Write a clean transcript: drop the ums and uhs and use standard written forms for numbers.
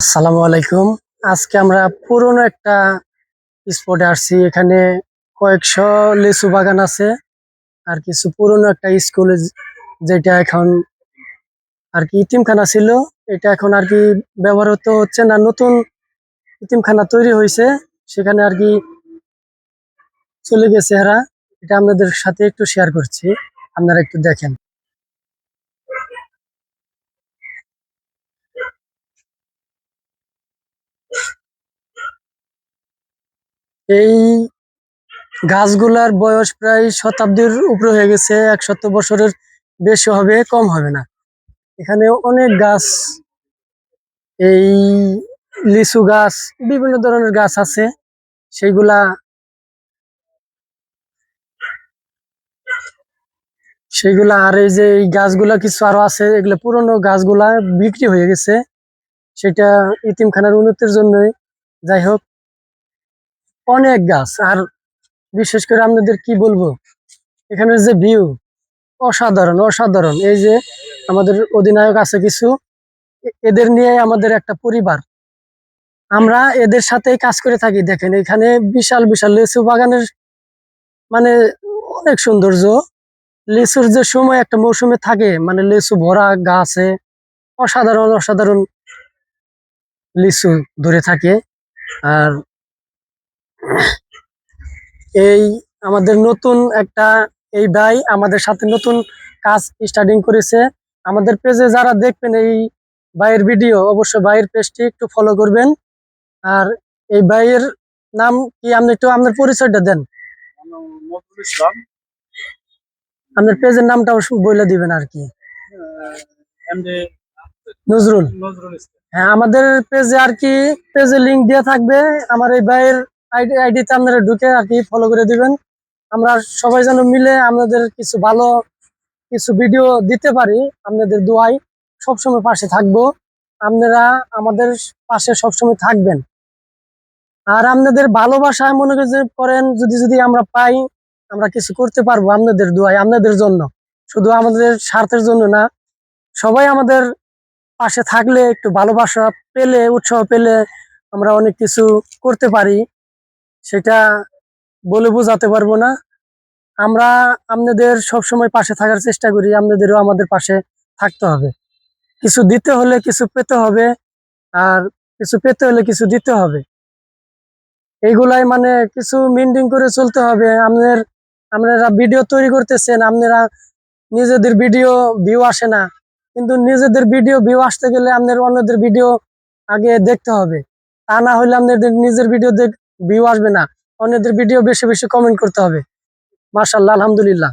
আসসালামু আলাইকুম। আজকে আমরা পুরনো একটা স্পটে আসছি। এখানে কয়েকশো লিচু বাগান আছে আর কিছু পুরনো একটা স্কুলে যেটা এখন আর কি ইতিমখানা ছিল। এটা এখন আর কি ব্যবহার হচ্ছে না, নতুন ইতিমখানা তৈরি হয়েছে, সেখানে আর কি চলে গেছে এরা। এটা আপনাদের সাথে একটু শেয়ার করছি, আপনারা একটু দেখেন। এই গাছগুলার বয়স প্রায় শতাব্দীর উপরে হয়ে গেছে, 100 বছরের বেশি হবে, কম হবে না। এখানে অনেক গাছ, এই লিচু গাছ, বিভিন্ন ধরনের গাছ আছে। সেইগুলা সেইগুলা আর এই যে এই গাছগুলা কিছু আরো আছে, এগুলা পুরনো গাছগুলা বিক্রি হয়ে গেছে, সেটা ইতিমখানার উন্নতির জন্যই। যাই হোক, অনেক গাছ। আর বিশেষ করে আপনাদের কি বলবো, এখানের যে ভিউ অসাধারণ অসাধারণ। এই যে আমাদের অধিনায়ক আছে কিছু, এদের নিয়ে আমাদের একটা পরিবার, আমরা এদের সাথেই কাজ করে থাকি। দেখেন এখানে বিশাল বিশাল লিচু বাগানের মানে অনেক সৌন্দর্য। লিচুর যে সময় একটা মৌসুমে থাকে, মানে লিচু ভরা গাছে অসাধারণ অসাধারণ লিচু ধরে থাকে। আর এই আমাদের নতুন একটা, এই ভাই আমাদের সাথে নতুন কাজ স্টার্টিং করেছে। আমাদের পেজে যারা দেখবেন এই ভাইয়ের ভিডিও, অবশ্যই ভাইয়ের পেজটি একটু ফলো করবেন। আর এই ভাইয়ের নাম কি, আপনি একটু আপনার পরিচয়টা দেন। নজরুল ইসলাম। আপনার পেজের নামটাও বলে দিবেন আর কি। এমডি নজরুল। নজরুল ইসলাম। হ্যাঁ, আমাদের পেজে আর কি, পেজে লিংক দেওয়া থাকবে। আমার এই ভাইয়ের আইডিতে আপনারা ঢুকে আর কি ফলো করে দিবেন। আমরা সবাই যেন মিলে আপনাদের কিছু ভালো কিছু ভিডিও দিতে পারি। আপনাদের দোয়ায় সবসময় পাশে থাকবো। আপনারা আমাদের পাশে সবসময় থাকবেন। আর আপনাদের ভালোবাসায় মনে করেন, যদি যদি আমরা পাই, আমরা কিছু করতে পারবো আপনাদের দোয়ায়, আপনাদের জন্য, শুধু আমাদের স্বার্থের জন্য না। সবাই আমাদের পাশে থাকলে, একটু ভালোবাসা পেলে, উৎসাহ পেলে আমরা অনেক কিছু করতে পারি। সেটা বলে বোঝাতে পারবো না। আমরা আপনাদের সবসময় পাশে থাকার চেষ্টা করি, আপনাদেরও আমাদের পাশে থাকতে হবে। কিছু দিতে হলে কিছু পেতে হবে, আর কিছু পেতে হলে কিছু দিতে হবে। এইগুলাই মানে কিছু মেনটেন করে চলতে হবে। আপনারা ভিডিও তৈরি করতেছেন, আপনারা নিজেদের ভিডিও ভিউ আসে না, কিন্তু নিজেদের ভিডিও ভিউ আসতে গেলে আপনার অন্যদের ভিডিও আগে দেখতে হবে। তা না হলে আপনাদের নিজের ভিডিও ভিউ আসবে না। অন্যদের ভিডিও বেশি বেশি কমেন্ট করতে হবে। মাশাআল্লাহ, আলহামদুলিল্লাহ।